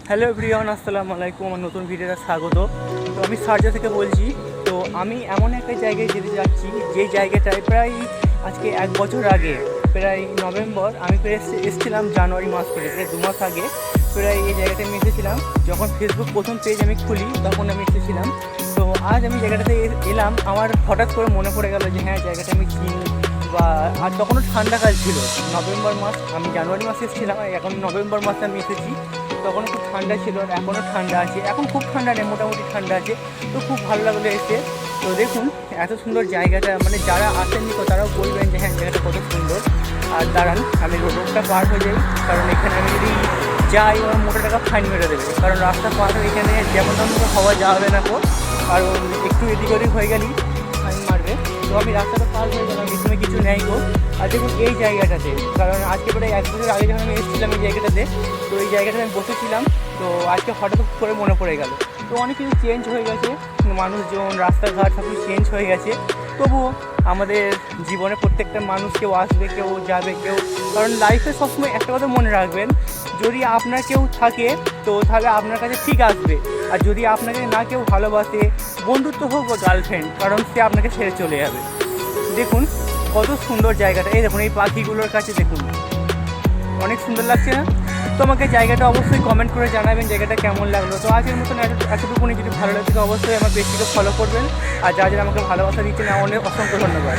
Hello everyone, আসসালামু আলাইকুম। আমার নতুন ভিডিওতে স্বাগত। তো আমি সার্জা থেকে বলছি। তো আমি এমন একটা জায়গায় যেতে যাচ্ছি, যেই জায়গাটায় প্রায় আজকে 1 বছর আগে, প্রায় নভেম্বর, আমি এসেছিলাম জানুয়ারি মাস থেকে, প্রায় 2 মাস আগে প্রায় এই জায়গাটায় আমি এসেছিলাম। যখন ফেসবুক প্রথম পেজ আমি খুলি তখন আমি এসেছিলাম। তো আজ আমি জায়গাটাতে এলাম, আমার হঠাৎ করে মনে পড়ে গেল যে হ্যাঁ, জায়গাটা আমি চিনি। বা আর তখনও ঠান্ডাকাল ছিল, নভেম্বর মাস। আমি জানুয়ারি মাসে এসেছিলাম, এখন নভেম্বর মাসে আমি এসেছি। তখনও খুব ঠান্ডা ছিল, আর এখনও ঠান্ডা আছে। এখন খুব ঠান্ডা নেই, মোটামুটি ঠান্ডা আছে। তো খুব ভালো লাগলো এসে। তো দেখুন এত সুন্দর জায়গাটা, মানে যারা আসেননি তো তারাও বলবেন যে হ্যাঁ, জায়গাটা কত সুন্দর। আর দাঁড়ান, আমি রোডটা পার হয়ে যাই, কারণ এখানে আমি যদি যাই আমার মোটা টাকা ফাইন মেরে দেবে। কারণ রাস্তা পার হয়ে এখানে যেমন তেমন হওয়া যাবে না, তো কারণ একটু এদিক ওদিক হয়ে গেলেই ফাইন মারবে। তো আমি রাস্তাটা পার হয়ে গেলাম, এখানে কিছু নেই গো। আর দেখুন এই জায়গাটাতে, কারণ আজকে প্রায় 1 বছর আগে যখন আমি এসেছিলাম এই জায়গাটাতে, তো এই জায়গাটাতে আমি বসেছিলাম। তো আজকে হঠাৎ করে মনে পড়ে গেল। তো অনেক কিছু চেঞ্জ হয়ে গেছে, মানুষজন, রাস্তাঘাট সব কিছু চেঞ্জ হয়ে গেছে। তবুও আমাদের জীবনে প্রত্যেকটা মানুষ কেউ আসবে, কেউ যাবে, কেউ, কারণ লাইফে সবসময় একটা কথা মনে রাখবেন, যদি আপনার কেউ থাকে তো তাহলে আপনার কাছে ঠিক আসবে। আর যদি আপনাকে না কেউ ভালোবাসে, বন্ধুত্ব হোক বা গার্লফ্রেন্ড, কারণ সে আপনাকে ছেড়ে চলে যাবে। দেখুন কত সুন্দর জায়গাটা, এই দেখুন এই পাখিগুলোর কাছে দেখুন, অনেক সুন্দর লাগছে না? তো আমাকে জায়গাটা অবশ্যই কমেন্ট করে জানাবেন জায়গাটা কেমন লাগলো। তো আজকের মতন এতটুকুনি, যদি ভালো লাগে অবশ্যই আমার পেজটিকে ফলো করবেন। আর যারা যারা আমাকে ভালোবাসা দিচ্ছেন, অনেক অসংখ্য ধন্যবাদ।